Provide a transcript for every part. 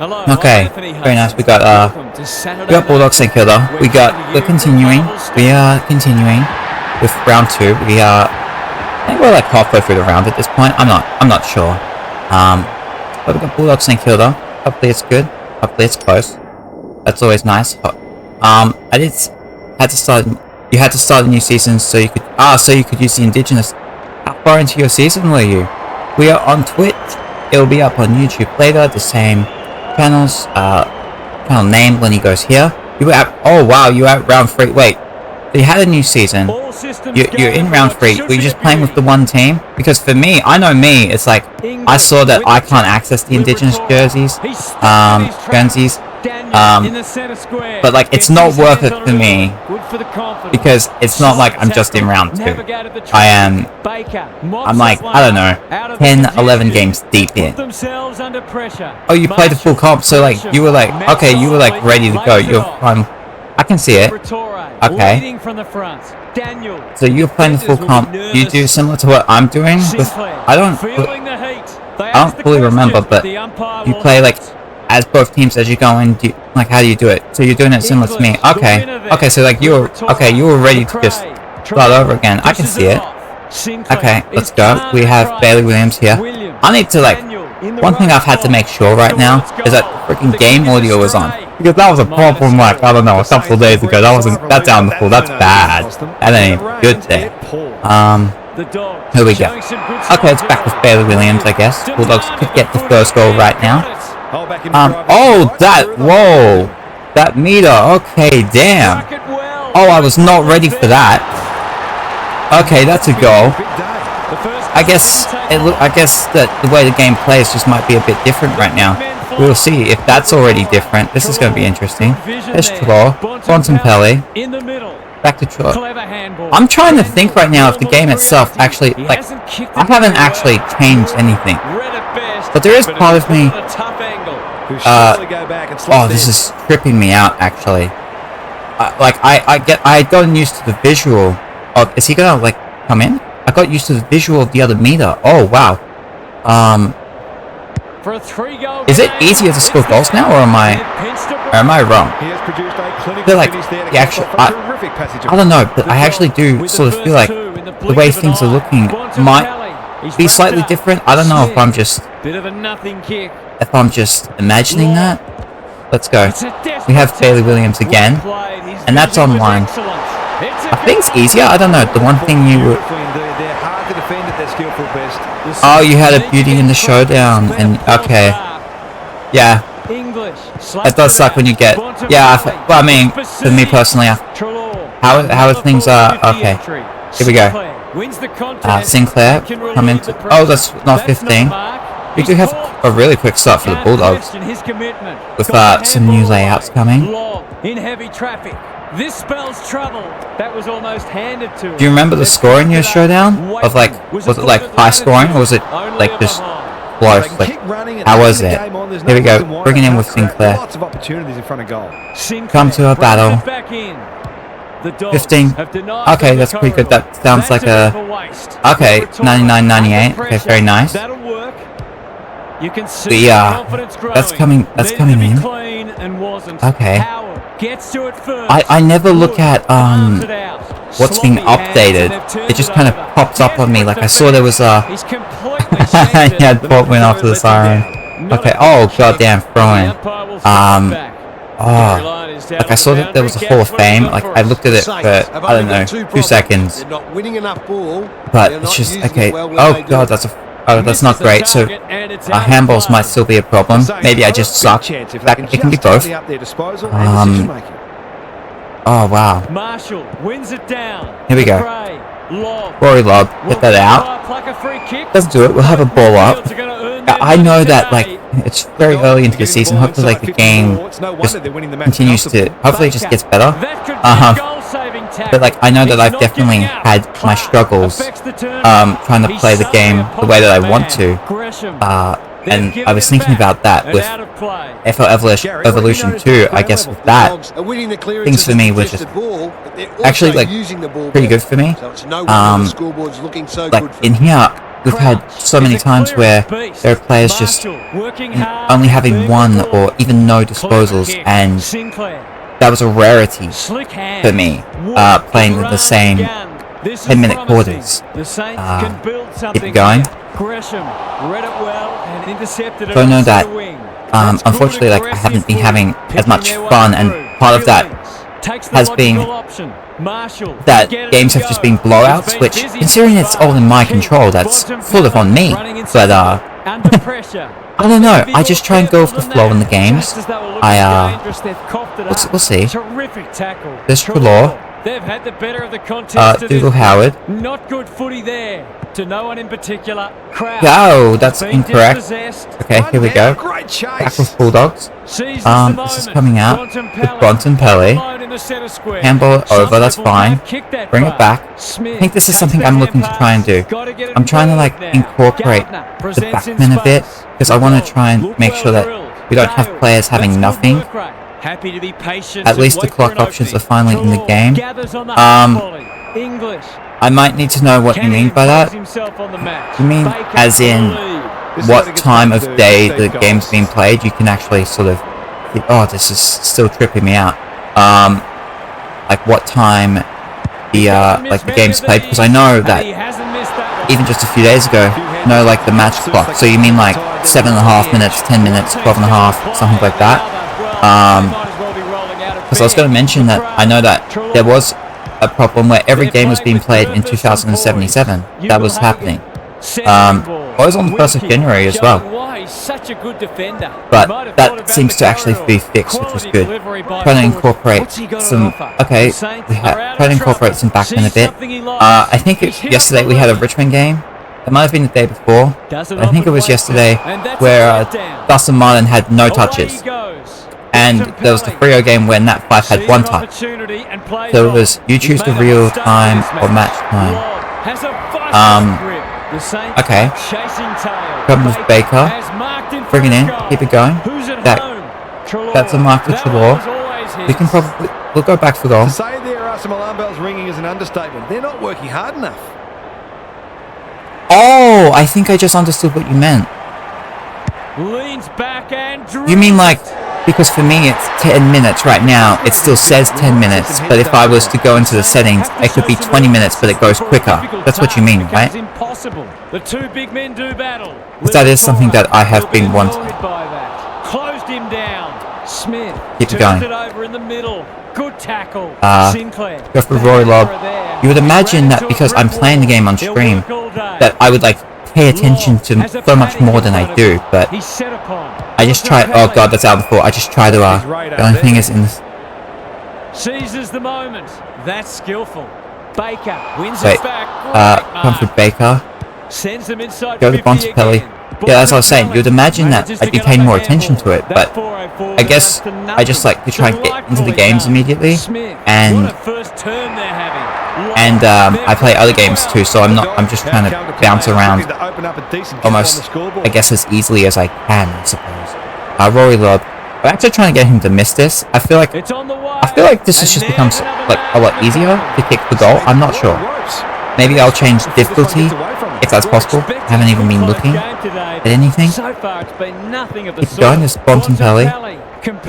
Okay, very nice. We got Bulldogs and Kilda. We're continuing with round 2. I think we're like halfway through the round at this point. I'm not sure. But we got Bulldogs and Kilda. Hopefully it's good. Hopefully it's close. That's always nice. You had to start a new season so you could use the Indigenous. How far into your season were you? We are on Twitch. It will be up on YouTube later. The same channels. Channel name when he goes here. You were at. Oh wow, you were at round 3. Wait, you had a new season. You're in round 3. Were you just playing with the one team? Because for me, I know me. It's like I saw that I can't access the Indigenous jerseys, Guernseys. But like it's not worth it for me because it's not like I'm just in round 2. I'm like, I don't know, 10, 11 games deep in. Oh, you played the full comp, so like you were like, okay, you were like ready to go. I can see it. Okay. So you're playing the full comp. You do similar to what I'm doing. I don't fully remember, but you play like as both teams as you go in. Like how do you do it? So you're doing it similar to me. Okay. So like you were ready to just start over again. I can see it. Okay, let's go. We have Bailey Williams here. I need to like. One thing I've had to make sure right now is that freaking game audio is on. Because that was a problem like, I don't know, a couple of days ago. That's down the pool. That's bad. That ain't good there. Here we go. Okay, it's back with Bailey Williams, I guess. Bulldogs could get the first goal right now. Whoa. That meter. Okay, damn. Oh, I was not ready for that. Okay, that's a goal. I guess that the way the game plays just might be a bit different right now. We'll see if that's already different. This is going to be interesting. There's Trelaw, Bontempelli, back to Trelaw. I'm trying to think right now if the game itself actually, like, I haven't actually changed anything. But there is part of me, this is tripping me out actually. I had gotten used to the visual of, is he gonna like come in? I got used to the visual of the other meter. Oh wow. Is it easier to score goals now, or am I wrong? I feel like the actual, I don't know, but I actually do sort of feel like the way things are looking might be slightly different. I don't know if I'm just imagining that. Let's go. We have Bailey Williams again, and that's online. I think it's easier. I don't know. The one thing you were. Oh, you had a beauty in the showdown, and okay, yeah. It does suck when you get. Yeah, well, I mean, for me personally, how things are. Okay, here we go. Sinclair come into. Oh, that's not 15. We do have a really quick start for the Bulldogs with some new layouts coming. This spells trouble. That was almost handed to him. Do you remember the score in your showdown? Of like, was it like high scoring, or was it like just close? Like, how was it? Here we go, bringing in with Sinclair. Come to a battle. 15. Okay, that's pretty good. That sounds like a. Okay, 99-98. Okay, very nice. That's coming in. Okay. I never look at what's being updated. It just kind of pops up on me. Like I saw there was a yeah, Port went after the siren. Okay. Oh goddamn, throwing. Like I saw that there was a Hall of Fame. Like I looked at it for I don't know 2 seconds. But it's just okay. Oh god, that's not great. So handballs might still be a problem. Maybe I just suck. It can be both. Oh wow. Here we go. Rory Lob, get that out. Let's do it. We'll have a ball up. I know that like it's very early into the season. Hopefully like the game just continues to. Hopefully it just gets better. But like I know that I've definitely had my struggles trying to play the game the way that I want to. And I was thinking about that with AFL Evolution 2. I guess with that, things for me were just actually like pretty good for me. Like in here, we've had so many times where there are players just only having one or even no disposals, and that was a rarity for me, playing in the same 10-minute quarters. Keep it going. So I know that, unfortunately, like, I haven't been having as much fun, and part of that has been that games have just been blowouts, which, considering it's all in my control, that's sort of on me. But I don't know, I just try and go with the flow in the games. We'll see. There's Trelaw. They've had the better of the contest. Dougal Howard. Not good footy there. To no one in particular. Oh, that's incorrect. Okay, here we go. Back with Bulldogs. This is coming out with Bontempelli. Handball it over, that's fine. Bring it back. I think this is something I'm looking to try and do. I'm trying to, like, incorporate the backmen a bit, because I want to try and make sure that we don't have players having nothing. At least the clock options are finally in the game. I might need to know what you mean by that. You mean as in what time of day the game's being played? You can actually sort of think, oh, this is still tripping me out. Like what time the game's played, because I know that even just a few days ago, like the match clock. So you mean like 7.5 minutes, 10 minutes, 12.5, something like that. Because I was going to mention that I know that there was a problem where every game was being played in 2077. That was happening. I was on the 1st of January as well. But that seems to actually be fixed, which was good. Trying to incorporate some... Okay, trying to incorporate some backmen a bit. I think yesterday we had a Richmond game. It might have been the day before. But I think it was yesterday where Dustin Martin had no touches. And there was the Freo game where Nat 5 had 1 touch. So it was, you choose the real time or match time. Okay. Come with Baker. Bring it in. Keep it going. That's a mark for Trelaw. We'll go back for goal. To say there are some alarm bells ringing is an understatement. They're not working hard enough. Oh, I think I just understood what you meant. You mean like, because for me it's 10 minutes right now, it still says 10 minutes, but if I was to go into the settings, it could be 20 minutes, but it goes quicker. That's what you mean, right? Because that is something that I have been wanting. Keep it going. Go for Rory Lobb. You would imagine that because I'm playing the game on stream, that I would like pay attention to so much more than I do, but I just try. Oh god, that's out before. I just try to. The only thing is in this. Seizes the moment. That's skillful. Baker wins it back. Come for Baker. Sends them inside. Go to Bontempelli. Yeah, as I was saying, you'd imagine that I'd be paying more attention to it, but I guess I just like to try and get into the games immediately, and I play other games too, so I'm just trying to bounce around almost, I guess, as easily as I can, I suppose. Rory Lobb. I'm actually trying to get him to miss this. I feel like this has just become like a lot easier to kick the goal. I'm not sure. Maybe I'll change difficulty, if that's possible. I haven't even been looking at anything. Keep going, there's Bontempelli. Come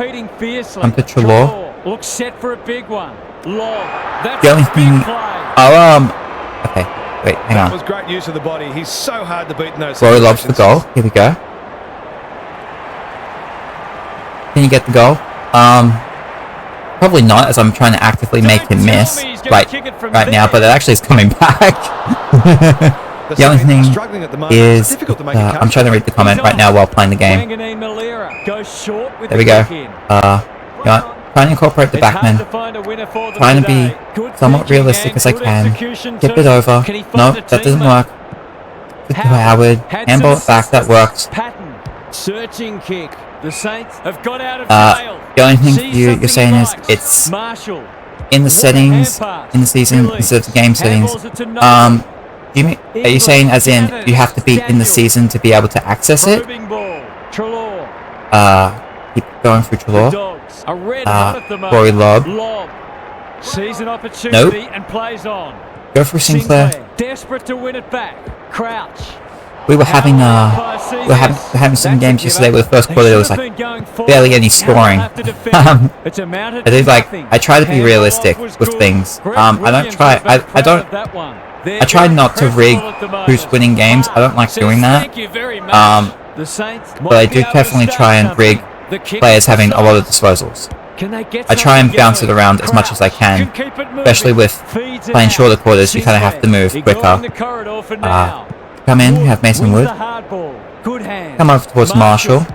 to Trelaw. Looks set for a big one. The only thing... okay, wait, hang on. That was great use of the body. He's so hard to beat in those Rory Lobb's the goal. Here we go. Can you get the goal? Probably not, as I'm trying to actively make him miss right now, but it actually is coming back. The only thing is, I'm trying to read the comment right now while playing the game. There we go. Trying to incorporate the backman. Trying to be somewhat realistic as I can. Tip it over. No, that doesn't work. Good to Howard. Handball it back, that works. Searching kick. The Saints have got out of jail. The only thing you're saying is it's in the settings in the season instead of the game settings. Are you saying as in you have to be in the season to be able to access it? Keep going through Trelaw. Rory Lobb. Sees an opportunity and plays on. Go for Sinclair. Desperate to win it back. Crouch. we were having some games yesterday where the first quarter there was like barely any scoring. I try to be realistic with things. I try not to rig who's winning games. I don't like doing that. But I do definitely try and rig players having a lot of disposals. I try and bounce it around as much as I can, especially with playing shorter quarters. You kind of have to move quicker. Come in, have Mason Wood. Come over towards Marshall.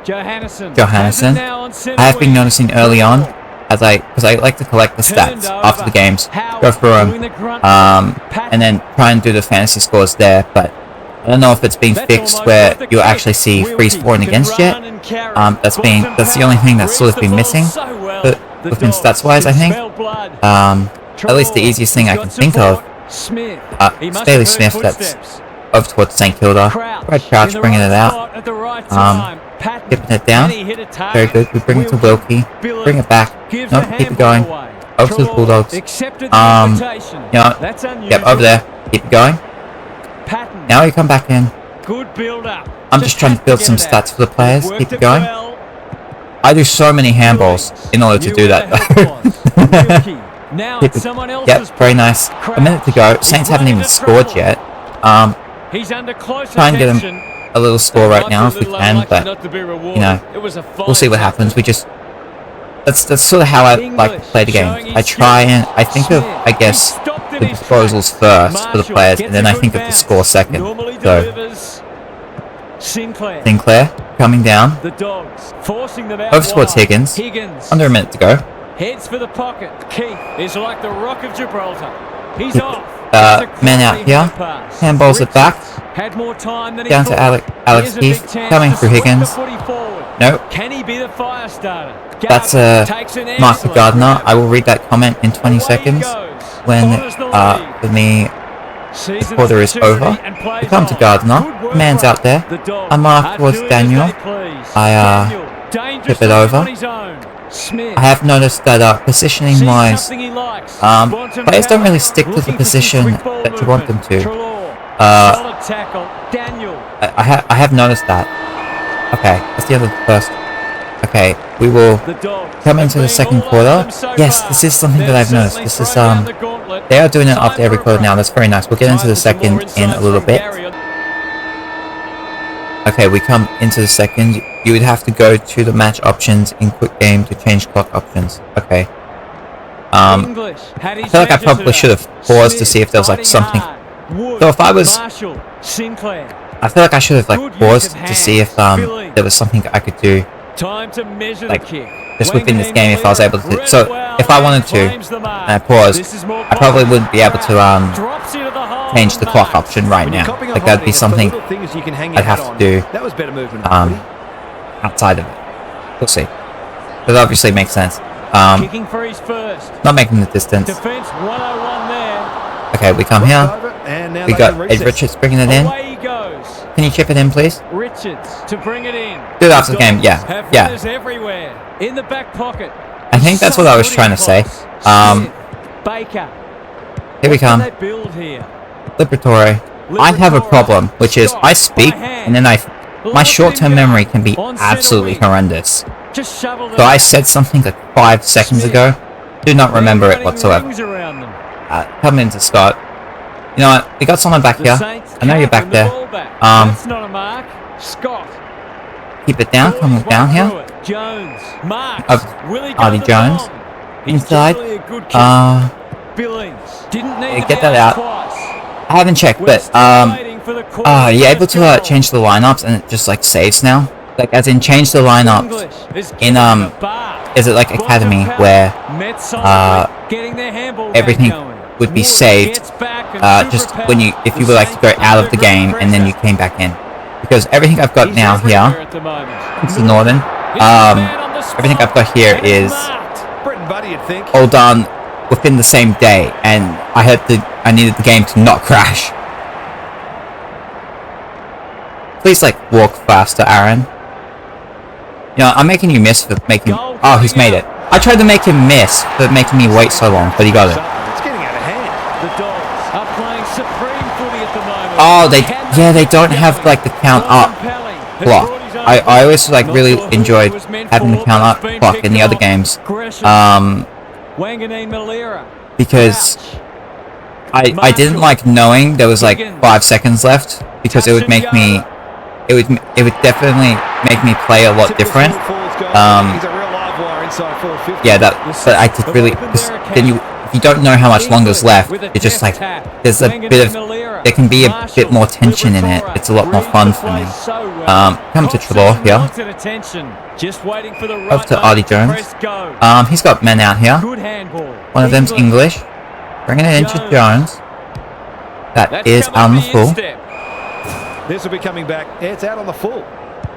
Johannesson. I have been noticing early on, because I like to collect the stats after the games, go through them, and then try and do the fantasy scores there, but I don't know if it's been fixed where you actually see free scoring against yet. That's the only thing that's sort of been missing within stats wise, I think. At least the easiest thing I can think of. Staley Smith, that's over towards St Kilda. Brad Crouch bringing it out. Tipping it down. Very good. We bring it to Wilkie. Bring it back. Nope, keep it going. Over to the Bulldogs. Yep, over there. Keep it going. Now you come back in. I'm just trying to build some stats for the players. Keep it going. I do so many handballs in order to do that. Yep, very nice. A minute to go. Saints haven't even scored yet. Try and get them a little score right now if we can, but we'll see what happens. That's sort of how I like to play the game. I think of, I guess, the disposals first for the players, and then I think of the score second. So Sinclair coming down. Over towards Higgins. Under a minute to go. Heads for the pocket. Keith is like the Rock of Gibraltar. He's off. Man out here. Handballs it back. Down to Alex Keith. Coming through Higgins. Nope. Can he be the fire starter? That's Mark Gardner. I will read that comment in 20 seconds when the quarter is over. We come to Gardner. Man's out there. I mark towards Daniel. I tip it over. I have noticed that positioning wise, players don't really stick to the position that you want them to. I have noticed that. Okay, that's the end of the first. Okay, we will come into the second quarter. Yes, this is something that I've noticed. This is they are doing it after every quarter now. That's very nice. We'll get into the second in a little bit. Okay, we come into the second. You would have to go to the match options in quick game to change clock options. Okay. I feel like I probably should have paused to see if there was like something. So if I was, I feel like I should have like paused to see if there was something I could do, like just within this game if I was able to. So if I wanted to, and I paused, I probably wouldn't be able to change the clock option right now. Like that'd be something I'd have to do outside of it. We'll see. That obviously makes sense. Not making the distance. Okay, we come here. We got Ed Richards bringing it in. Can you chip it in, please? Richards to bring it in. Do it after the game. Yeah. In the back pocket. I think that's what I was trying to say. Here we come. Liberatore. I have a problem, which is I speak and then my short-term memory can be absolutely horrendous. So I said something like 5 seconds ago. Do not remember it whatsoever. Come into Scott. You know what? We got someone back here. I know you're back there. Keep it down. Come down here. Artie Jones. Inside. Get that out. I haven't checked, but you're able to change the lineups and it just like saves now. Like as in change the lineups in is it like Academy where everything would be saved just when if you would like to go out of the game and then you came back in, because everything I've got now here, it's the Northern, everything I've got here is all done within the same day, and I needed the game to not crash. Please like walk faster, Aaron. You know, I'm making you miss for making. Oh, he's made it. I tried to make him miss for making me wait so long, but he got it. It's getting out of hand. The Dogs are playing supreme Oh, they don't have like the count up block. I always like really enjoyed having the count up block in the other games. Because I didn't like knowing there was like 5 seconds left, because it would make me, it would definitely make me play a lot different. Yeah, but I just really, then if you don't know how much longer's left, it's just like, there's a bit of, there can be a bit more tension in it. It's a lot more fun for me. Come to Trelaw here. Over to Artie Jones. He's got men out here. One of them's English. Bringing it into Jones. That is on the full. This will be coming back. Yeah, it's out on the full.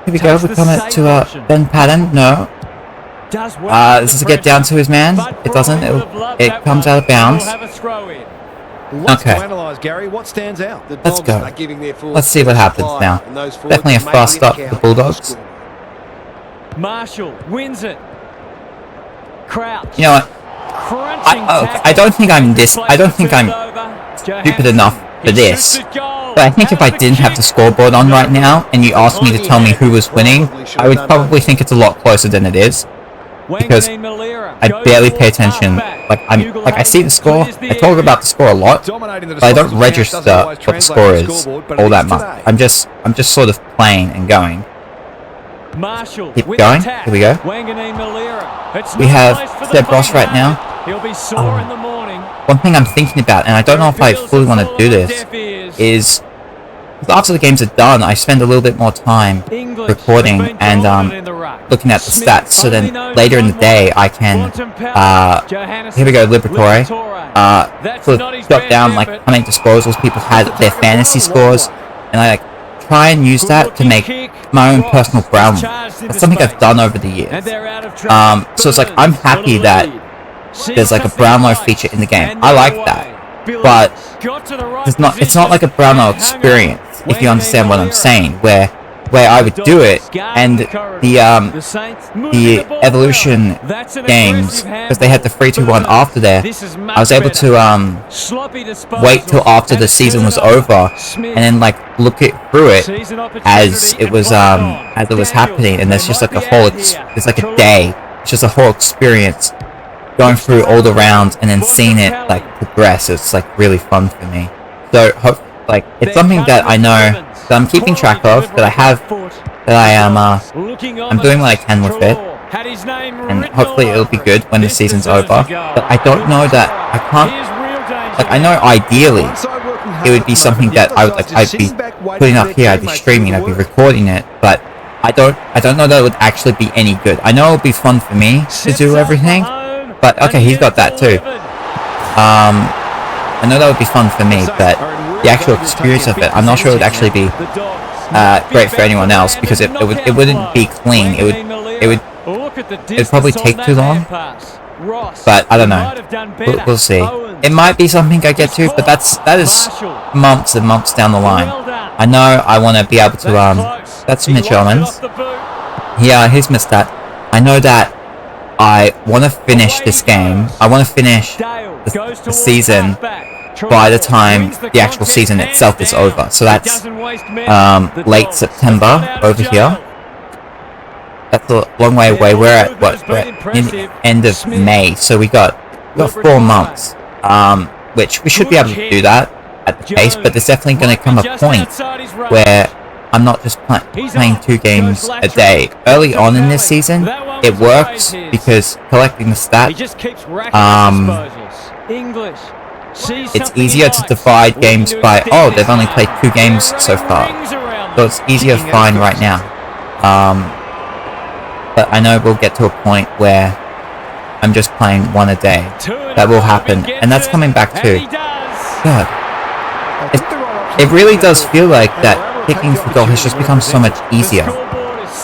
Here we go. We come to Ben Patton. No. This is a get down to his man. It doesn't. It comes out of bounds. Okay. What stands out? Let's go. Let's see what happens now. Definitely a fast start for the Bulldogs. Marshall wins it. Crouch. You know what? I don't think I'm stupid enough for this. But I think if I didn't have the scoreboard on right now, and you asked me to tell me who was winning, I would probably think it's a lot closer than it is. Because I barely pay attention. I see the score. I talk about the score a lot, but I don't register what the score is all that much. I'm just sort of playing and going. Keep going. Here we go. We have Seb Ross right now. One thing I'm thinking about, and I don't know if I fully want to do this, is after the games are done, I spend a little bit more time recording and looking at the stats, so then later in the day I can, here we go, Liberatore, sort of jot down like how many disposals people had, their fantasy scores, and I like try and use that to make my own personal Brownlow. That's something I've done over the years. So it's like, I'm happy that there's like a Brownlow feature in the game. I like that. But it's not like a Brownlow experience, if you understand what I'm saying, where I would do it, and the Evolution games, because they had the 3-2-1 after there, I was able to wait till after the season was over, and then like look through it as it was happening, and there's just like a whole, it's like a day, it's just a whole experience, going through all the rounds and then seeing it like progress. It's like really fun for me. So it's something that I know that I'm keeping track of, that I have, that I'm doing what I can with it, and hopefully it'll be good when the season's over. But I don't know that I can't, like, I know ideally it would be something that I'd be putting up here, I'd be streaming, I'd be recording it, but I don't know that it would actually be any good. I know it would be fun for me to do everything, but okay, he's got that too. I know that would be fun for me, but the actual experience of it, I'm not sure it would actually be great for anyone else, because it wouldn't be clean. It would probably take too long. But I don't know. We'll see. It might be something I get to, but that is months and months down the line. I know I want to be able to that's Mitch Owens. Yeah, he's missed that. I know that I want to finish this game. I want to finish the season by the time the actual season itself is over. So that's late September over here. That's a long way away. We're at in the end of May, so we got 4 months, which we should be able to do that at the pace. But there's definitely going to come a point where I'm not just playing 2 games a day. Early on in this season, it works because collecting the stat, it's easier to divide games by, oh, they've only played 2 games so far, so it's easier to find right now. But I know we'll get to a point where I'm just playing 1 a day. That will happen, and that's coming back too. God, it really does feel like that kicking for goal has just become so much easier.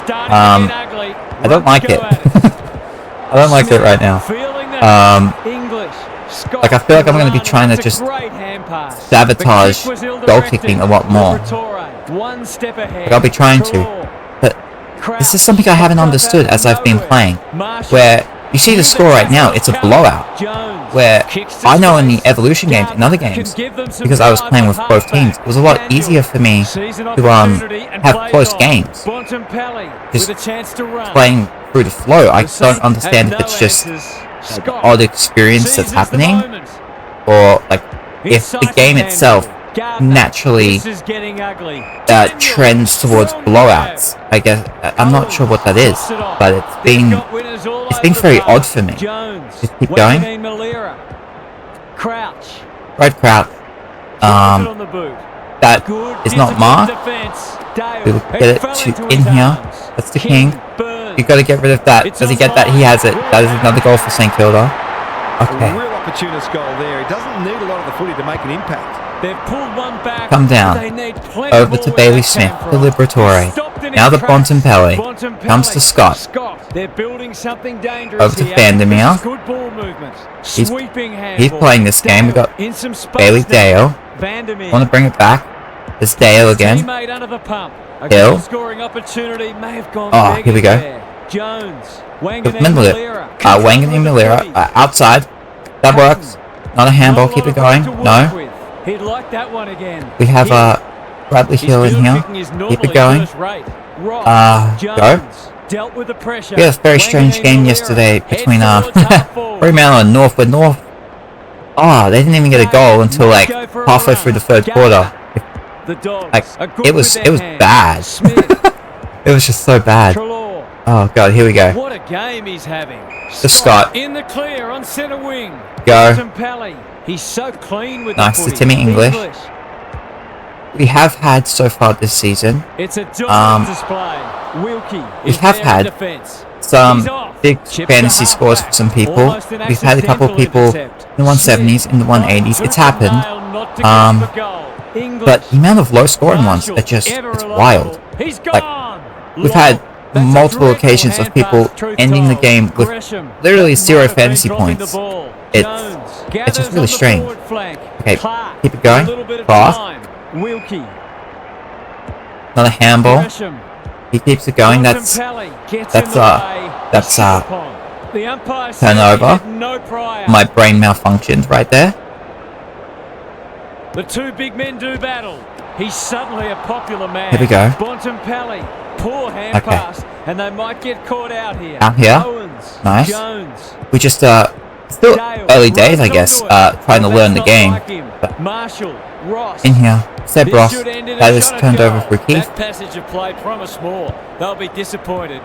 I don't like it. I don't like it right now. Like, I feel like I'm going to be trying to just sabotage goal kicking a lot more. Like, I'll be trying to. But this is something I haven't understood as I've been playing, where You see the score right now, it's a blowout. Where I know in the evolution games, in other games, because I was playing with both teams, it was a lot easier for me to have close games. Just playing through the flow. I don't understand if it's just the odd experience that's happening, or like if the game itself naturally trends towards blowouts. I guess I'm not sure what that is, but it's been very odd for me. Just keep going. Right, Crouch. That is not marked. We'll get it to in here. That's the king. You got to get rid of that. Does he get that? He has it. That is another goal for St Kilda. Okay. Real opportunist goal there. He doesn't need a lot of the footy to make an impact. They've pulled one back. Come down. Over to Bailey Smith. The Liberatore. Now the Bontempelli. Comes to Scott. They're building something dangerous. Over to Vandermeer. Good ball movement. He's playing this game. We've got Bailey Dale. Want to bring it back. There's Dale again. Hill. Oh, here we go. Jones. Wanganeen Malira. Outside. That works. Not a handball. Keep it going. No. He'd like that one again. We have Bradley Hill in here. Keep it going. Go. Dealt with the pressure. We had a very strange game yesterday between Fremantle and North, but North, they didn't even get a goal until like halfway through the third quarter. Like it was bad. It was just so bad. Oh god, here we go. What a game he's having. The Scott. In the clear on centre wing. Go. He's so clean with nice to Timmy English. We have had so far this season. It's a display. Wilkie we have had some big fantasy scores for some people. We've had a couple of people in the 170s, in the 180s. It's happened. But the amount of low scoring ones are just, it's wild. Like, we've had multiple occasions of people ending the game with literally 0 fantasy points. It's just really strange. Okay, keep it going. Cross. Another handball. He keeps it going. That's turnover. My brain malfunctioned right there. The two big men do battle. He's suddenly a popular man. Here we go. Bontempelli, poor hand pass, and they might get caught out here. Out here. Owens, nice. Jones, we just still early days, I guess. Trying to learn the game. Like Marshall, Ross. In here, Seb Ross. That is turned over for Keith. That passage of play promised more. They'll be disappointed.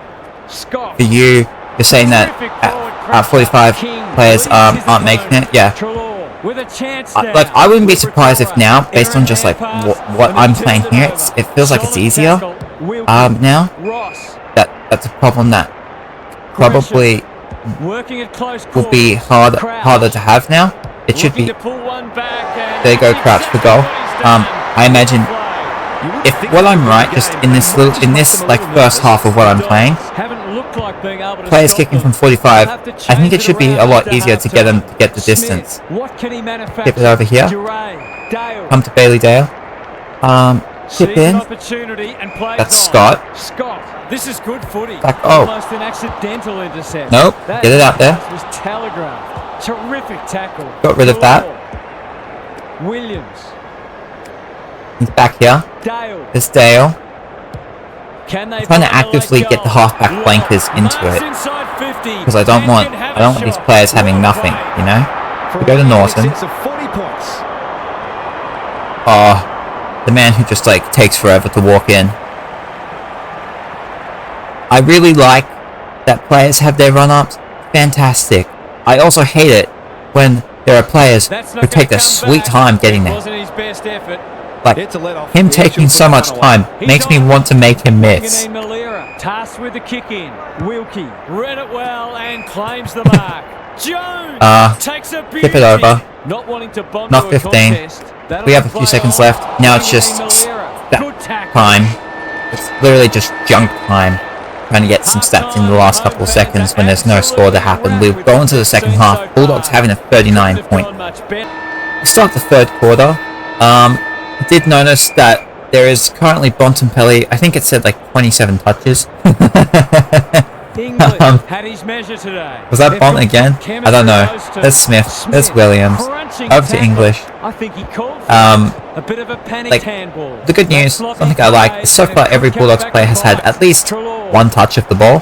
Scott. For you, you're saying that 45 players aren't making it. Yeah. With a chance like I wouldn't be surprised if now, based on just like what I'm playing here, it feels like it's easier. Now that's a problem that probably will be harder to have now. It should be. There you go, Crouch for goal. I imagine if what I'm right, just in this like first half of what I'm playing, players kicking from 45, I think it should be a lot easier to get them to get the distance. Tip it over here. Come to Bailey Dale. Tip in. That's Scott. This is good footy. Back, almost an accidental intercept. Nope. Get it out there. Was telegraphed. Terrific tackle. Got rid of that. Williams. He's back here. It's Dale. Trying to actively get the halfback flankers into it, because I don't want these players having nothing, you know. We go to Norton. Oh, the man who just like takes forever to walk in. I really like that players have their run-ups. Fantastic. I also hate it when there are players who take their sweet time getting there. Like, him taking so much time makes me want to make him miss. Tasked with the kick in. Wilkie read it well and claims the mark. Jones takes a tip it over. Not wanting to bomb Not 15. We have a few seconds left. Now it's just that time. It's literally just junk time. Trying to get some stats in the last couple of seconds when there's no score to happen. We'll go into the second half. Bulldogs having a 39 point. We start the third quarter. I did notice that there is currently Bontempelli, I think it said like 27 touches. English had his measure today. Was that Bont again? I don't know. There's Smith. There's Williams. Over to English. I think he called for a bit of a panicked handball. The good news, something I like, is so far every Bulldogs player has had at least one touch of the ball.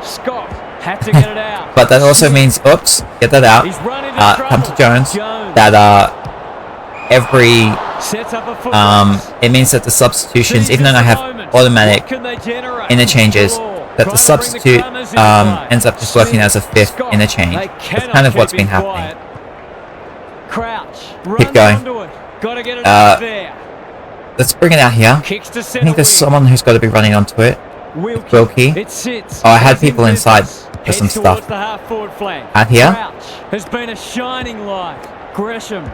Scott had to get it out. But that also means, oops, get that out. Come to Jones. That it means that the substitutions, even though I have automatic interchanges, that the substitute ends up just working as a fifth interchange. That's kind of what's been happening. Keep going. Let's bring it out here. I think there's someone who's got to be running onto it. Wilkie. Oh, I had people inside for some stuff. Out here. Has been a shining light. Gresham.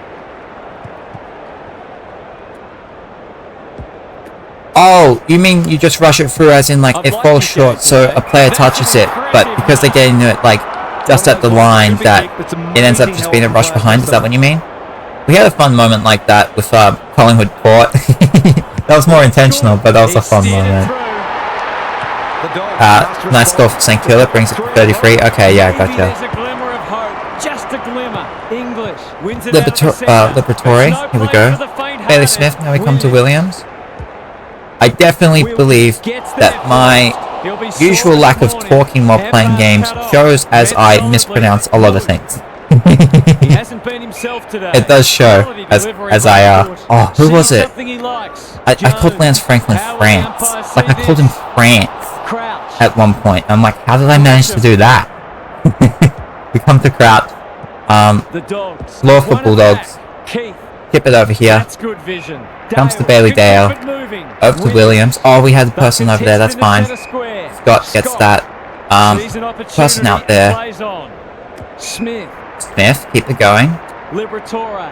Oh, you mean you just rush it through as in like it falls short so a player touches it, but because they're getting it like just at the line that it ends up just being a rush behind? Is that what you mean? We had a fun moment like that with Collingwood Port. That was more intentional, but that was a fun moment. Nice goal for St Kilda, brings it to 33. Okay, yeah, gotcha. Liberatore, here we go. Bailey Smith, now we come to Williams. I definitely believe that my usual lack of talking while playing games shows as I mispronounce a lot of things. It does show as I oh, who was it? I called Lance Franklin France. Like I called him France at one point. I'm like, how did I manage to do that? We come to Crouch. Law for Bulldogs. Tip it over here. Comes to Bailey Dale. Over to Williams. Oh, we had the person over there. That's fine. Scott gets that. Person out there. Smith. Keep it going. Liberatore.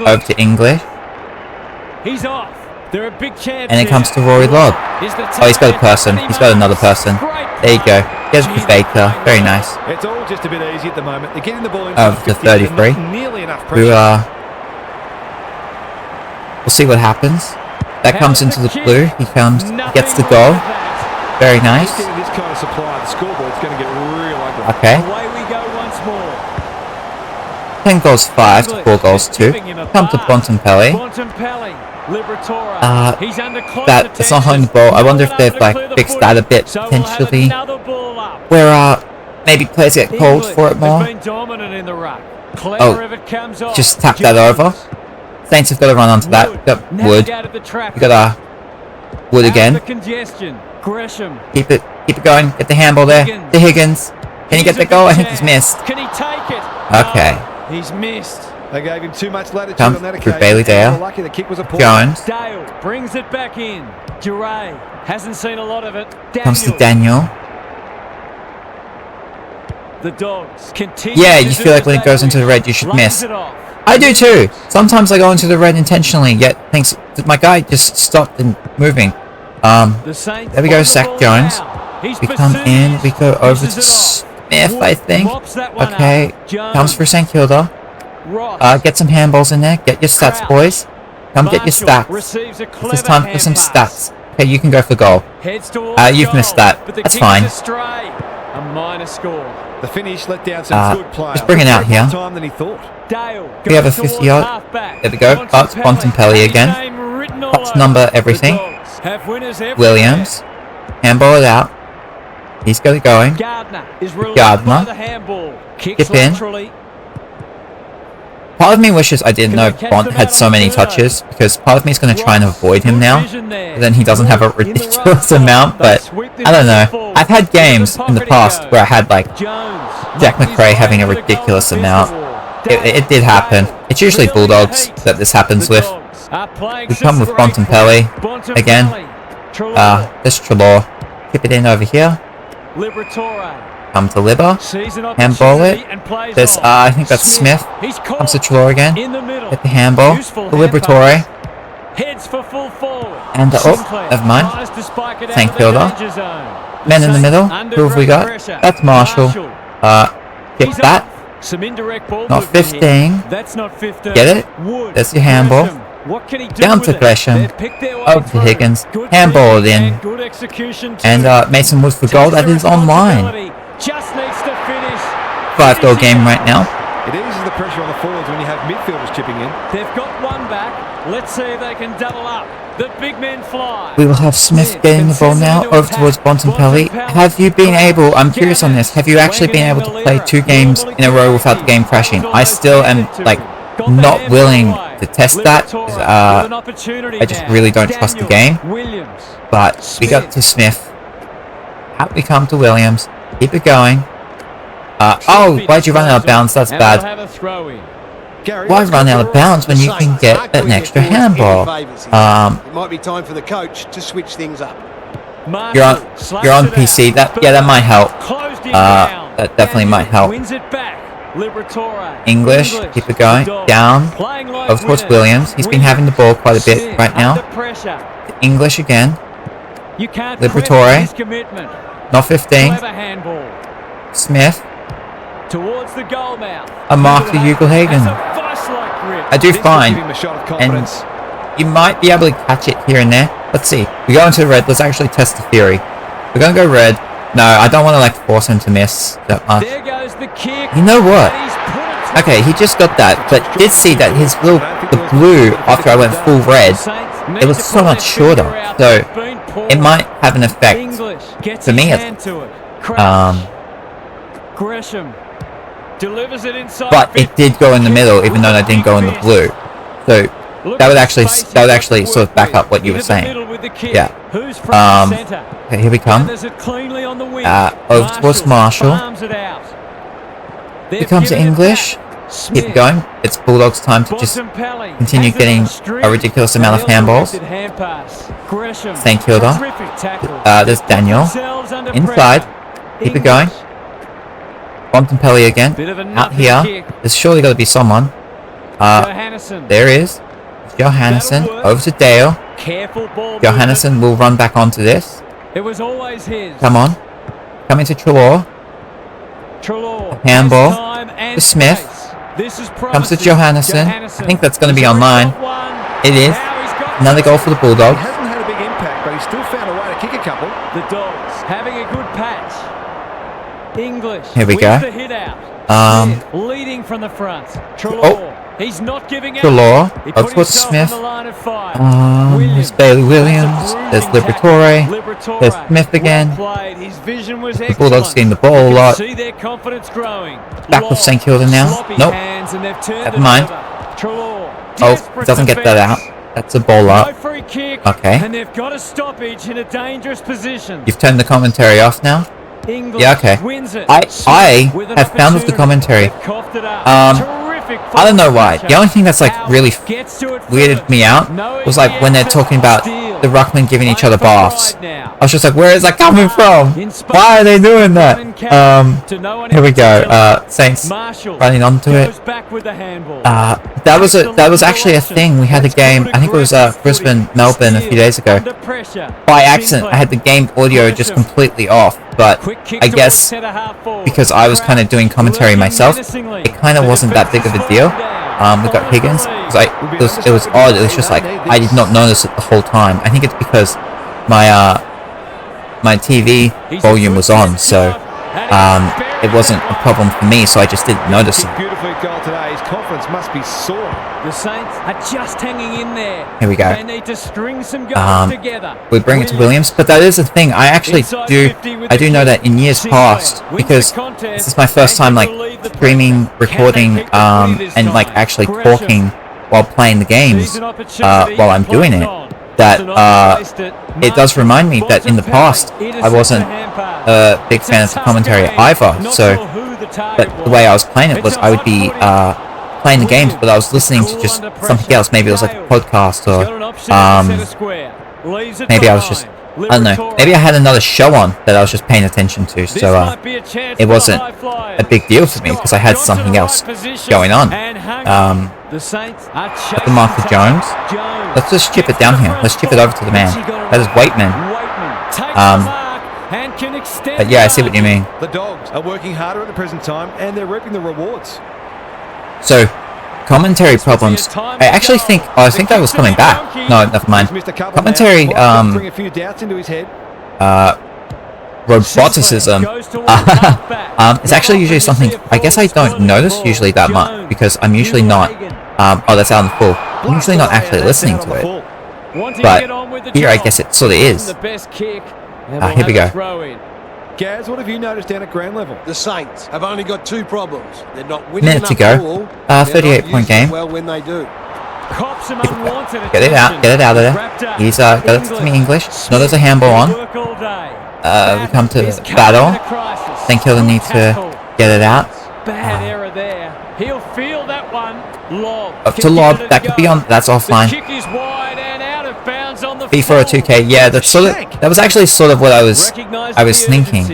Over to English. He's off. There are big chances. And it comes to Rory Lobb. Oh, he's got a person. He's got another person. There you go. Here's the Baker. Very nice. It's all just a bit easy at the moment. They're getting the ball over to 33. We'll see what happens. That comes into the blue. He gets the goal. Very nice. Okay. 10 goals 5 to 4 goals 2. Come to Bontempelli. That's not holding the ball. I wonder if they've like fixed that a bit potentially, where maybe players get called for it more. Oh, just tap that over. Saints have got to run onto that. We've got Wood. We've got Wood again. Keep it going. Get the handball there. To Higgins. Can he get the goal? I think he's missed. Okay. He's missed. They gave him too much latitude on that occasion. Bailey Dale. Jones. Dale brings it back in. Duray hasn't seen a lot of it. Comes to Daniel. The Dogs continue. Yeah, you feel like when it goes into the red, you should miss. I do too. Sometimes I go into the red intentionally, yet thinks that my guy just stopped and moving. There we go, Zach Jones. We come in. We go over to Smith, I think. Okay, comes for St Kilda. Get some handballs in there. Get your stats, boys. Come get your stats. It's time for some stats. Okay, you can go for goal. You've missed that. That's fine. A minor score. The finish let down some good play. Let's bring it out here. We have a 50-yard. There we go. It's Bontempelli again. Pops number everything. Williams. Handball it out. He's got it going. Gardner. Skip in. Part of me wishes I didn't know Bont had so many touches, because part of me is going to try and avoid him now. Then he doesn't have a ridiculous amount, but I don't know. I've had games in the past where I had like Jack McRae having a ridiculous amount. It did happen. It's usually Bulldogs that this happens with. We come with Bontempelli again. This Trelaw. Keep it in over here. Come to Libba. Handball it. There's, I think that's Smith. Comes to Trelaw again. Get the handball. The Liberatore. And, oh, never mind. St Kilda. Men in the middle. Who have we got? That's Marshall. Get that. Not 15. Get it? There's your handball. What can he do Down with to it? Gresham. They've picked their way Over to through. Higgins. Good Handball it thinking in. and good execution too. And Mason Wood for goal. That is online. Just needs to finish. 5-goal game right now. It eases the pressure on the forwards when you have midfielders chipping in. They've got one back. Let's see if they can double up. The big men fly. We will have Smith getting the ball now over towards Bontempelli. Have you been able, I'm curious on this, have you actually been able to play 2 games in a row without the game crashing? I still am like not willing to test that. I just really don't trust the game. But we got to Smith. Out we come to Williams. Keep it going. Oh, why'd you run out of bounds? That's bad. Why run out of bounds when you can get an extra handball? It might be time for the coach to switch things up. You're on PC. That might help. That definitely might help. English, keep it going. Down. Over towards Williams. He's been having the ball quite a bit right now. English again. Liberatore. Not 15. Smith. Towards the goal mouth. A mark to Ugelhagen. I do fine. And you might be able to catch it here and there. Let's see. We go into red. Let's actually test the theory. We're going to go red. No, I don't want to like force him to miss that much. There goes the kick. You know what? Okay, he just got that, but did see that his little the blue after I went full red, it was so much shorter. So it might have an effect for me. Gresham delivers it inside. But it did go in the middle, even though I didn't go in the blue. So that would actually sort of back up what you were saying. Yeah. Okay, here we come. Over towards Marshall. Here comes English. Keep it going. It's Bulldogs' time to just continue getting a ridiculous amount of handballs. St Kilda. There's Daniel. Inside. Keep it going. Bontempelli again. Out here. There's surely got to be someone. There is. Johannesson. Over to Dale. Johannesson will run back onto this. It was always his. Come on. Coming to Trelaw. Handball. To Smith. Comes to Johannesson. I think that's going to be online. It is. Another goal for the Bulldogs. He hasn't had a big impact, but he still found a way to kick a couple. The Dogs having a good patch. English. Here we go. Leading from the front. He's not giving out. Trelaw. Over towards Smith. There's Bailey Williams. There's Liberatore. There's Smith again. The Bulldogs getting the ball a lot. Back with St Kilda now. Nope. Never mind. Oh, doesn't get that out. That's a ball up. Okay. And they've got a stoppage in a dangerous position. You've turned the commentary off now? Yeah, okay. I have found with the commentary. I don't know why. The only thing that's like really weirded me out was like when they're talking about the ruckmen giving each other baths. I was just like, where is that coming from? Why are they doing that? Here we go. Saints running onto it. That was actually a thing. We had a game. I think it was Brisbane, Melbourne a few days ago. By accident, I had the game audio just completely off. But I guess because I was kind of doing commentary myself, it kind of wasn't that big of a deal. We got Higgins. It was odd. It was just like I did not notice it the whole time. I think it's because my TV volume was on, so it wasn't a problem for me. So I just didn't notice it. Beautifully goal today. His confidence must be soaring. The Saints are just hanging in there. Here we go. They need to string some goals together. We bring it to Williams, but that is the thing. I actually do know that in years past, because this is my first time like streaming, recording, and like actually talking while playing the games while I'm doing it. That it does remind me that in the past I wasn't a big fan of the commentary either. So, but the way I was playing it was I would be playing the games, but I was listening to just something else. Maybe it was like a podcast, or maybe I was just, I don't know, maybe I had another show on that I was just paying attention to, so it wasn't a big deal for me because I had something else going on. At the mark for Jones. Let's just chip it down here. Let's chip it over to the man. That is Waitman. But yeah, I see what you mean. The Dogs are working harder at the present time, and they're reaping the rewards. So, Commentary problems. I actually think. Oh, I think that was coming back. No, never mind. Commentary. Bring a few doubts into his head. Roboticism. It's actually usually something. I guess I don't notice usually that much because I'm usually not. Oh, that's out on the full. I'm usually not actually listening to it. But here, I guess it sort of is. Here we go. Gaz, what have you noticed down at ground level? The Saints have only got 2 problems. They're not winning Minute to enough go. ball. 38-point game. Well, when they do. Get it out of there. He's got it to me English. No, there's a handball on. We come to battle. Think Kilda need to get it out. Bad error there. He'll feel that one. Lob. Up to lob. That could be on. That's offline. Kick is wide and out of bounds on the B4 or 2K. Yeah, that's sort of. That was actually sort of what I was thinking.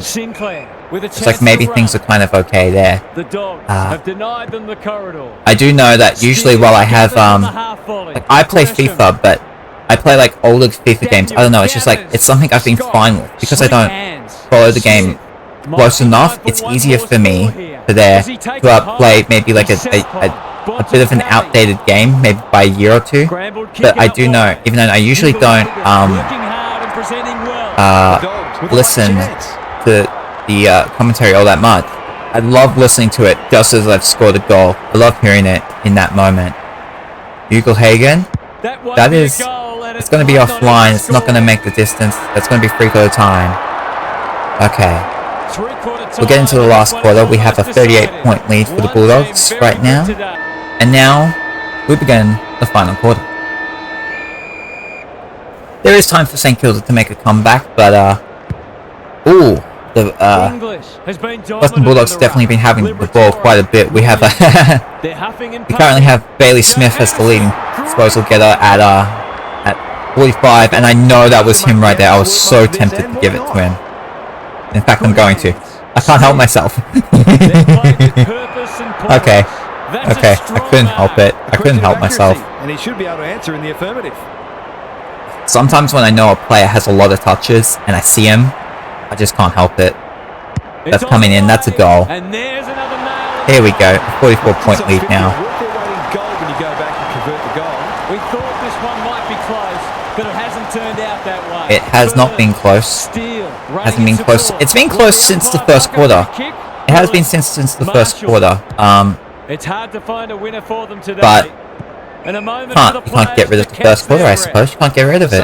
Sinclair with a It's like maybe things are kind of okay there. The Dogs have denied them the corridor. I do know that usually while I have like I play FIFA, but I play like older FIFA games. I don't know. It's just like it's something I've been fine with because I don't follow the game close enough. It's easier for me to play maybe like a bit of an outdated game, maybe by a year or two. But I do know, even though I usually don't listen to the commentary all that much, I love listening to it just as I've scored a goal. I love hearing it in that moment. Ugelhagen, that is, it's going to be offline. It's not going to make the distance. That's going to be 3/4 time. Okay. We'll get into the last quarter. We have a 38-point lead for the Bulldogs right now. And now, we begin the final quarter. There is time for St Kilda to make a comeback, but, the Western Bulldogs have definitely been having the ball quite a bit. We have we currently have Bailey Smith as the leading disposal getter at 45, and I know that was him right there. I was so tempted to give it to him. In fact, I'm going to. I can't help myself. Okay. I couldn't help it. I couldn't help myself. And he should be able to answer in the affirmative. Sometimes when I know a player has a lot of touches and I see him, I just can't help it. That's coming in. That's a goal. Here we go. A 44-point lead now. It has not been close. Hasn't been close. It's been close since the first quarter. It has been since the first quarter. It's hard to find a winner for them today. But you can't get rid of the first quarter, I suppose. You can't get rid of it.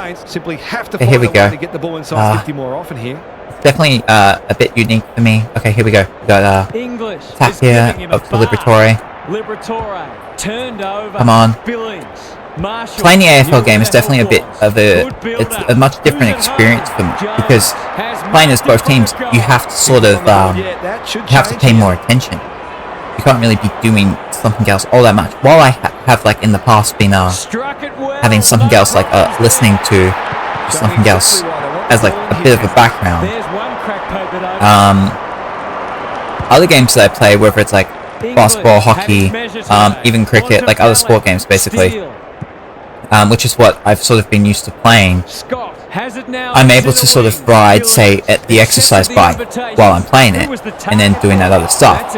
Okay, here we go. It's definitely a bit unique for me. Okay, here we go. We got tap here up to Liberatore. Come on. Playing the AFL game is definitely a bit of it's a much different experience for me because playing as both teams, you have to sort of you have to pay more attention. You can't really be doing something else all that much. While I have like in the past been having something else like listening to something else as like a bit of a background. Other games that I play, whether it's like basketball, hockey, even cricket, like other sport games basically, which is what I've sort of been used to playing. I'm able to sort of ride, say, at the exercise bike while I'm playing it, and then doing that other stuff,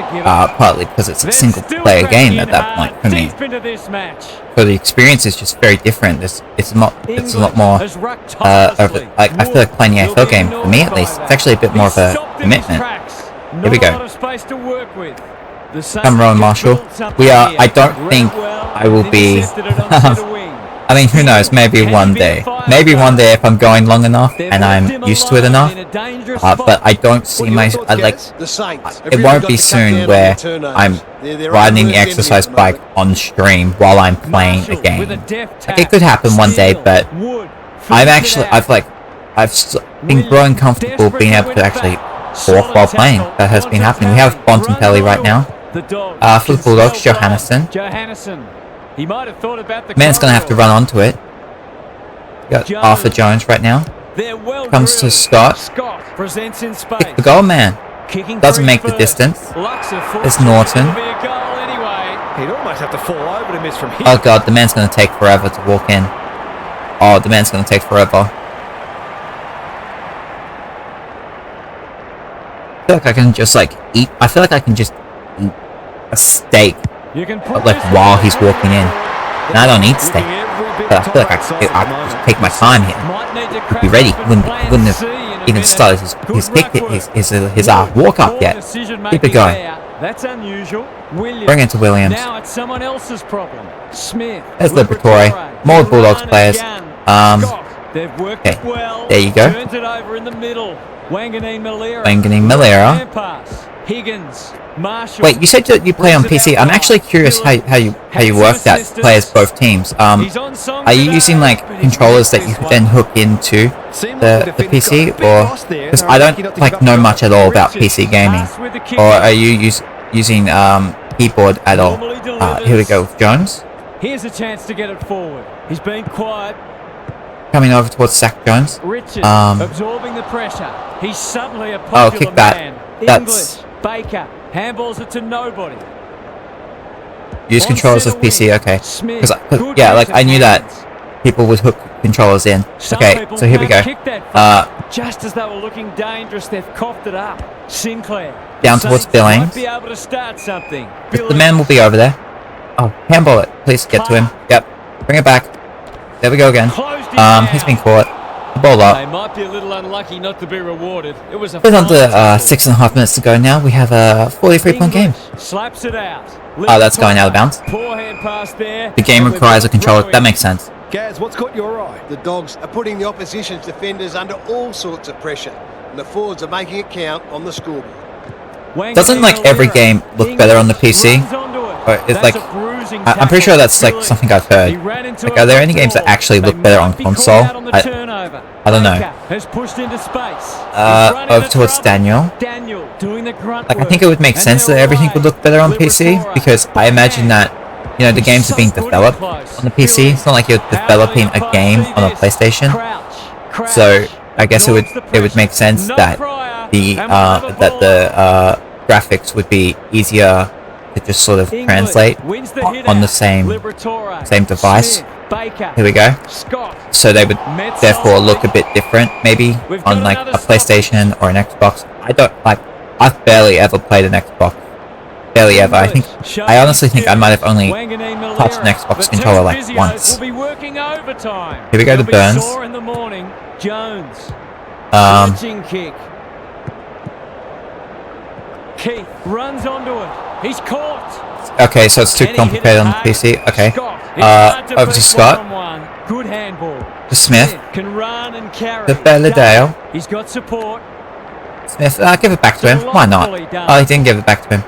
partly because it's a single-player game at that point for me. So the experience is just very different. It's a lot more, I feel like playing the AFL game, for me at least, it's actually a bit more of a commitment. Here we go. Come Rowan Marshall. I don't think I will be... I mean, who knows, maybe one day. Maybe one day if I'm going long enough and I'm used to it enough. But I don't see it won't be soon where I'm riding the exercise bike on stream while I'm playing a game. Like, it could happen one day, but I've been growing comfortable being able to actually walk while playing. That has been happening. We have Bontempelli right now. For the Bulldogs, Johannesson. Man's going to have to run onto it. Got Arthur Jones right now. Comes to Scott. Kick the goal, man. Doesn't make the distance. It's Norton. Oh god, the man's going to take forever to walk in. Oh, the man's going to take forever. I feel like I can just eat a steak like while he's walking in. And I don't need to stay. But I feel like I could take my time here. He'd be ready. Wouldn't have even started his kick, his walk up yet. Keep it going. That's unusual. Bring it to Williams. Now it's someone else's problem. Smith. There's Liberatore. More Bulldogs players. They've worked it well. There you go. Turns it over in the middle. Wanganeen Malera. Higgins. Marshall. Wait, you said that you play on PC. I'm actually curious how you work that play as both teams. Are you using like controllers that you then hook into the PC, or because I don't like know much at all about PC gaming, or are you using keyboard at all? Here we go with Jones. Here's a chance to get it forward. He's been quiet. Coming over towards Zach Jones. Richard absorbing the pressure. He's suddenly a popular kick that. man. That's English, Baker, handballs it to nobody. Use controllers of PC, okay. Because yeah, like I knew that people would hook controllers in. Okay, so here we go. Just as they were looking dangerous, they've coughed it up. Sinclair. Down towards Billings. Might be able to start something. The man will be over there. Oh, handball it. Please get to him. Yep. Bring it back. There we go again. He's been caught. The ball up. They might be a little unlucky not to be rewarded. It was a We're under 6.5 minutes to go now. We have a 43-point game. Slaps it out. Oh, that's going out of bounds. Poor hand pass there. The game requires a controller. That makes sense. Gaz, what's caught your eye? The Dogs are putting the opposition's defenders under all sorts of pressure, and the forwards are making it count on the scoreboard. Doesn't like every game look better on the PC? Or it's like I'm pretty sure that's like something I've heard. Like, are there any games that actually look better on console? I don't know. Over towards Daniel. Like I think it would make sense that everything would look better on PC because I imagine that the games are being developed on the PC. It's not like you're developing a game on a PlayStation. So I guess it would make sense that the graphics would be easier to just sort of translate on the same device. Here we go. So they would therefore look a bit different, maybe on like a PlayStation or an Xbox. I've barely ever played an Xbox. Barely ever. I honestly think I might have only touched an Xbox controller like once. Here we go to Burns. Keith runs onto it. He's caught. Okay, so it's too complicated on the PC. Okay. Over to Scott. Good handball. To Smith. Can run and carry. To Belladale. He's got support. Smith, give it back to him. Why not? Oh, he didn't give it back to him.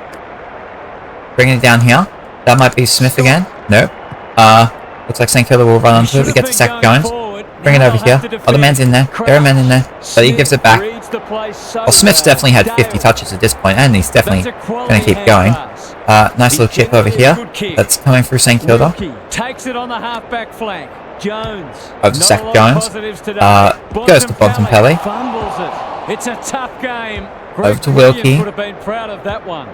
Bring it down here. That might be Smith again. Nope. Looks like St. Kilda will run onto it. We get to Zach Jones. Bring it over here. Oh, the man's in there. There are men in there. But he gives it back. Well, Smith's definitely had 50 touches at this point, and he's definitely going to keep going. Nice little chip over here. That's coming through St. Kilda. Takes it on the halfback flank. Jones. Over to Zach Jones. Goes to Bontempelli. It's a tough game. Over to Wilkie. Would have been proud of that one.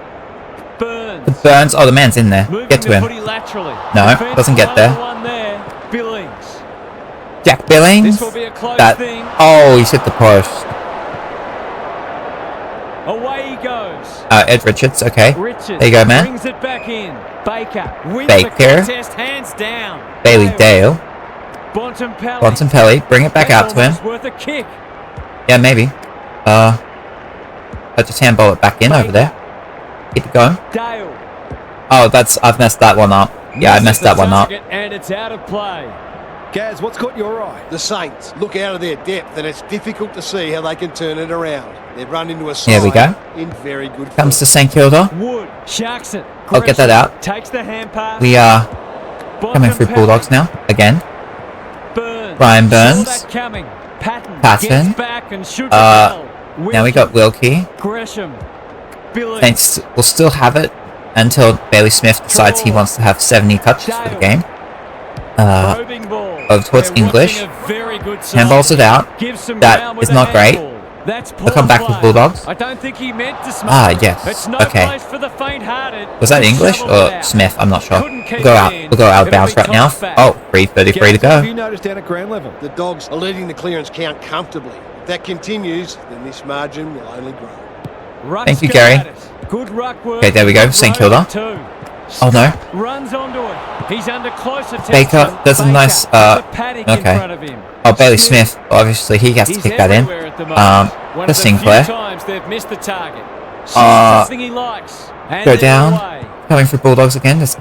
Burns. The Burns. Oh, the man's in there. Get to him. No, doesn't get there. Billings. Jack Billings. Oh, he's hit the post. Away he goes. Ed Richards. Okay. There you go, man. Brings it back in. Baker. Baker. Hands down. Bailey Dale. Bontempelli. Bring it back out to him. Worth a kick. Yeah, maybe. I just handball it back in over there. Keep it going. Dale. Oh, I've messed that one up. Yeah, I messed that one up. And it's out of play. Gaz, what's caught your eye? The Saints look out of their depth, and it's difficult to see how they can turn it around. They've run into a side Here we go. in very good form. Comes to St. Kilda. Wood sharks it. I'll get that out. Takes the hand pass. We are coming through Bulldogs now again. Brian Burns. Patton. Now we got Wilkie. Saints will still have it until Bailey Smith decides he wants to have 70 touches for the game. Over towards English. Handballs it out. That is not great. They'll come back with Bulldogs. Yes. Okay. Was that English or Smith? I'm not sure. We'll go out of bounds right now. Oh, 3:33 to go. You noticed down at ground level. The Dogs are leading the clearance count comfortably. If that continues, then this margin will only grow. Thank you, Gary. Okay, there we go. St. Kilda. Oh no. Runs onto it. He's under close attention. Baker does a nice, okay. Oh, Bailey Smith, obviously he has to kick that in. The Sinclair. They've missed the target. He likes. Go down. Coming for Bulldogs again. There's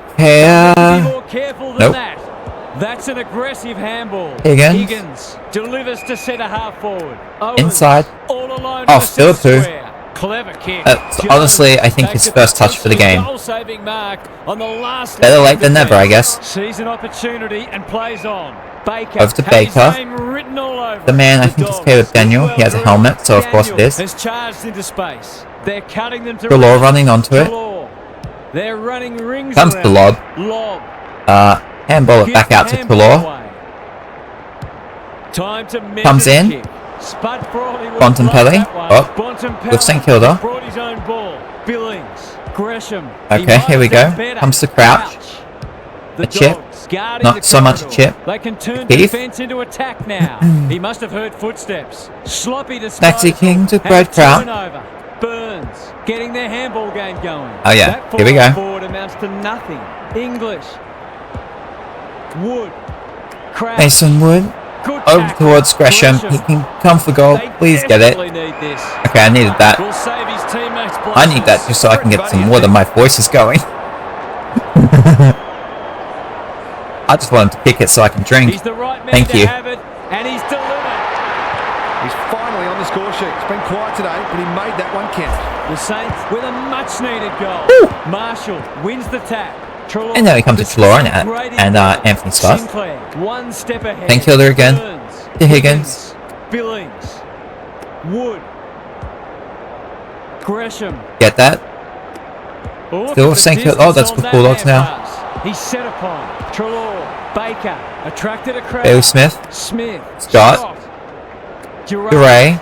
Nope. That's an aggressive handball. Higgins delivers to centre half forward. inside. All alone. Oh, Philippu. Clever kick. Honestly, I think his first touch for the game. Better late than never, I guess. Sees an opportunity and plays on. Baker. Over to Baker. The man, I think, is Caleb Daniel. He has a helmet, so of course it is. Has charged into space. They're cutting them to Galore running onto it. They're running rings. Comes the lob. Handball it back out to Galore. Comes in. Bontempelli. Oh, with St Kilda. Okay, here we go. Comes to Crouch. A chip. Not so much a chip. They can turn Keith. defense into attack now. He must have heard footsteps. Sloppy disposal. Maxie King to Brad Crouch. Burns getting their handball game going. Oh yeah, here we go. Forward amounts to nothing. English. Wood. Crouch. Mason Wood. Over towards Gresham. He can come for goal. Please get it. Okay, I needed that. I need that just so I can get some water. My voice is going. I just wanted to kick it so I can drink. Thank you. And he's delivered. He's finally on the score sheet. It's been quiet today, but he made that one count. The Saints with a much-needed goal. Woo! Marshall wins the tap. Trelaw, And now we come to Trelaw and Anthony Scott. Sinclair, one step ahead. Then Kilda again. Burns, To Higgins. Billings. Wood. Gresham. Get that. Still St Kilda. Oh, that's good Bulldogs now. He's set upon. Trelaw. Baker. Attracted a crowd. Bailey Smith. Scott. Duray.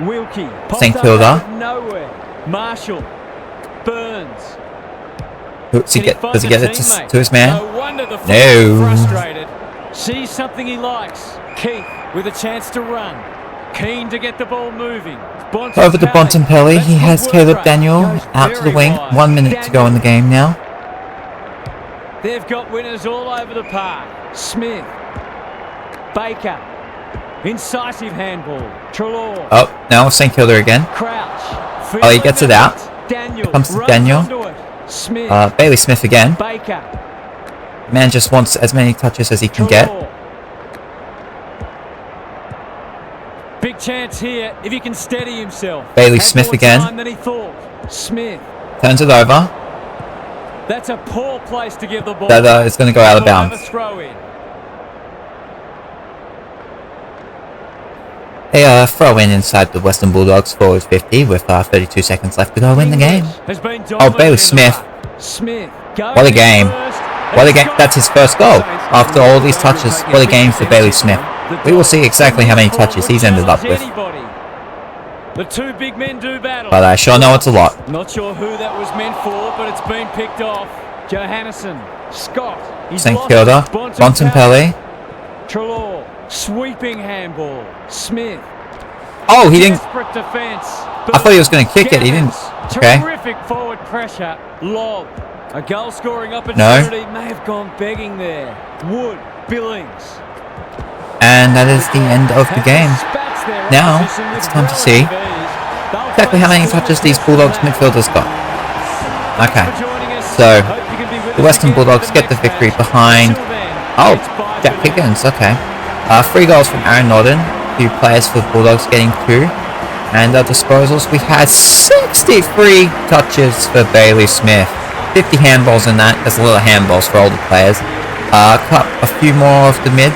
Wilkie. St Kilda. Nowhere. Marshall. Burns. Does he get it to his man? No wonder the No. frustrated. Sees something he likes. Keith with a chance to run. Keen to get the ball moving. Over to Bontempelli. He has Caleb Daniel out to the wing. 1 minute to go in the game now. They've got winners all over the park. Smith. Baker. Incisive handball. Trelaw. Oh, now St Kilda again. Crouch. Oh, he gets it out. Daniel. Comes to Daniel. Smith. Bailey Smith again. Baker. Man just wants as many touches as he can get. Big chance here if he can steady himself. Bailey Smith again. Time than he thought. Smith. Turns it over. That's a poor place to give the ball. That is going to go out of bounds. They throw in inside the Western Bulldogs forward 50 with 32 seconds left to go in the game. Oh, Bailey Smith. What a game. What a game. That's his first goal. After all these touches, what a game for Bailey Smith. We will see exactly how many touches he's ended up with. The two big men do battle. But I sure know it's a lot. Not sure who that was meant for, but it's been picked off. Johannesson. Scott. St Kilda. Bontempelli. Trelaw. Sweeping handball. Smith. Oh, he didn't. Desperate defense. I thought he was going to kick it. He didn't. Okay. Terrific forward pressure. Lob. A goal scoring opportunity may have gone begging there. Wood. Billings. And that is the end of the game. Now, it's time to see exactly how many touches these Bulldogs midfielders got. Okay. So, the Western Bulldogs get the victory behind... Oh, Jack Higgins. Okay. 3 goals from Aaron Norton, 2 players for the Bulldogs getting 2. And disposals, we had 63 touches for Bailey Smith. 50 handballs in that. There's a lot of handballs for older players. Cut a few more off the mid,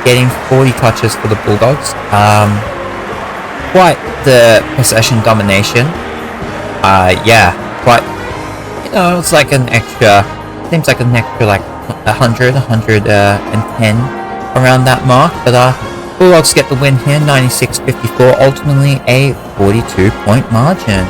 getting 40 touches for the Bulldogs. Quite the possession domination. Yeah, quite. You know, it's like an extra. Seems like an extra like 100, 110 around that mark. But Bulldogs get the win here, 96-54, ultimately a 42-point margin.